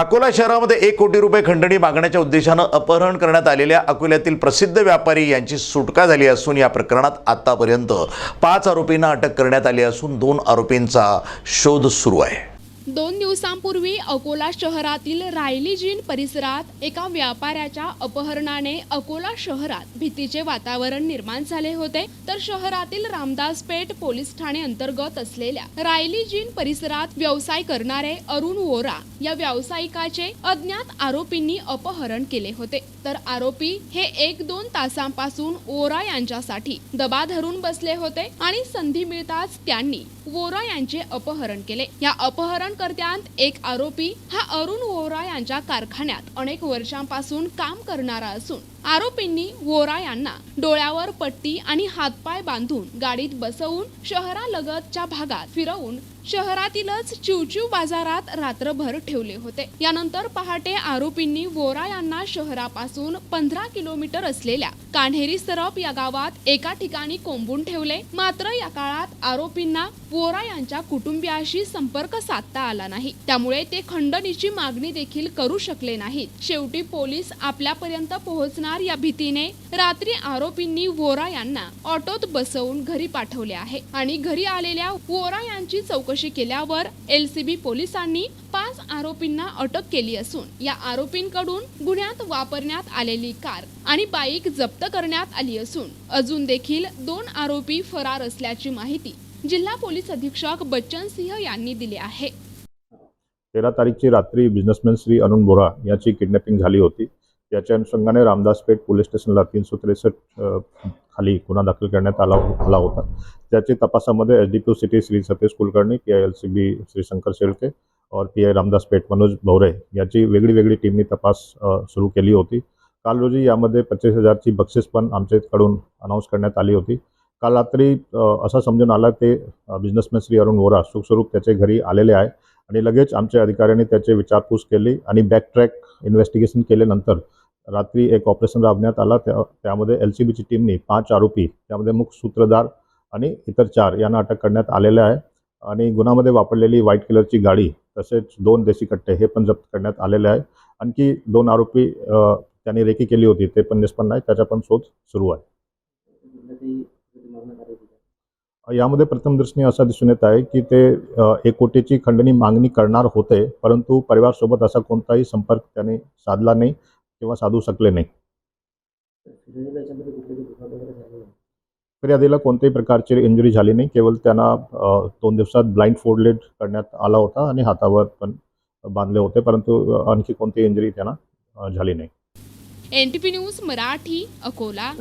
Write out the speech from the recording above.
अकोला शहरामध्ये 1 कोटी रुपये खंडणी मागण्याच्या उद्देशानं अपहरण करण्यात आलेल्या अकोल्यातील प्रसिद्ध व्यापारी यांची सुटका झाली असून या प्रकरणात आतापर्यंत 5 आरोपींना अटक करण्यात आली असून 2 आरोपींचा शोध सुरू आहे। 2 दिवसांपूर्वी अकोला शहरातील रायली जीन परिसरात एका व्यापाऱ्याच्या अपहरणाने अकोला शहरात भीतीचे वातावरण निर्माण झाले होते। तर शहरातील रामदासपेठ पोलीस ठाणे अंतर्गत असलेल्या रायली जीन परिसरात व्यवसाय करणारे अरुण वोरा या व्यावसायिकाचे अज्ञात आरोपींनी अपहरण केले होते। तर आरोपी हे 1-2 तासांपासून वोरा यांच्यासाठी दबा धरून बसले होते आणि संधी मिळताच त्यांनी वोरा यांचे अपहरण केले। या अपहरणकर्त्यांत एक आरोपी हा अरुण वोरा यांच्या कारखान्यात अनेक वर्षांपासून काम करणारा असून आरोपींनी वोरा यांना डोळ्यावर पट्टी आणि हातपाय बांधून गाडीत बसवून शहरालगतच्या भागात फिरवून शहरातीलच चिवचिव बाजारात रात्रभर ठेवले होते। यानंतर पहाटे आरोपींनी वोरा यांना शहरापासून 15 किलोमीटर असलेल्या कान्हेरी सरप या गावात एका ठिकाणी कोंबून ठेवले। मात्र या काळात आरोपींना वोरा यांच्या कुटुंबियाशी संपर्क साधता आला नाही, त्यामुळे ते खंडणीची मागणी देखील करू शकले नाहीत। शेवटी पोलीस आपल्यापर्यंत पोहोचणार या भीतीने रात्री आरोपींनी वोरा यांना ऑटोत बसवून घरी पाठवले आहे आणि घरी आलेल्या वोरा यांची चौकशी केल्यावर LCB पोलिसांनी 5 आरोपींना अटक केली असून या आरोपींकडून गुन्ह्यात वापरण्यात आलेली कार आणि बाईक जप्त करण्यात आली असून अजून देखील 2 आरोपी फरार असल्याची माहिती जिल्हा पोलीस अधीक्षक बच्चन सिंह यांनी दिली आहे। 13 तारीखची रात्री बिझनेसमॅन श्री अरुण बोरा याची किडनॅपिंग झाली होती। याच्या अनुषंगाने रामदासपेठ पोलीस स्टेशनला 363 खाली गुन्हा दाखल करण्यात आला होता। त्याची तपासामध्ये SDPO सिटी श्री सतेज कुलकर्णी, PI LCB श्री शंकर शेळके और PI रामदासपेठ मनोज भवरे याची वेगळी टीमनी तपास सुरू केली होती। काल रोजी यामध्ये 25,000 ची बक्षीस पण आमच्याकडून अनाउन्स करण्यात आली होती। काल रात्री असं समजून आलं ते बिझनेसमॅन श्री अरुण वोरा सुखस्वरूप त्याच्या घरी आलेले आहे आणि लगेच आमच्या अधिकाऱ्यांनी त्याची विचारपूस केली आणि बॅकट्रॅक इन्व्हेस्टिगेशन केल्यानंतर रात्री एक ऑपरेशन राबवण्यात आला। त्यामध्ये LCB ची टीमने 5 आरोपी त्यामध्ये मुख्य सूत्रधार आणि इतर 4 यांना अटक करण्यात आलेले आहे आणि गुन्ह्यामध्ये वापरलेली व्हाईट कलरची गाडी तसेच 2 देशी कट्टे हे पण जप्त करण्यात आलेले आहे। आणखी 2 आरोपी त्यांनी रेकी केली होती ते पण निष्पन्न आहे, त्याचा पण शोध सुरू आहे। यामध्ये प्रथम दृष्टीने असं दिसून येत आहे की ते 1 कोटीची खंडणी मागणी करणार होते, परंतु परिवारासोबत असा कोणताही संपर्क त्यांनी साधला नाही किंवा साधू शकले नाही। फिर्यादीला कोणत्याही प्रकारची इंजुरी झाली नाही, केवळ त्यांना 2 दिवसात ब्लाइंड फोल्डेड करण्यात आला होता आणि हातावर पण बांधले होते, परंतु आणखी कोणतीही इंजुरी त्यांना झाली नाही। NTP news Marathi, Akola.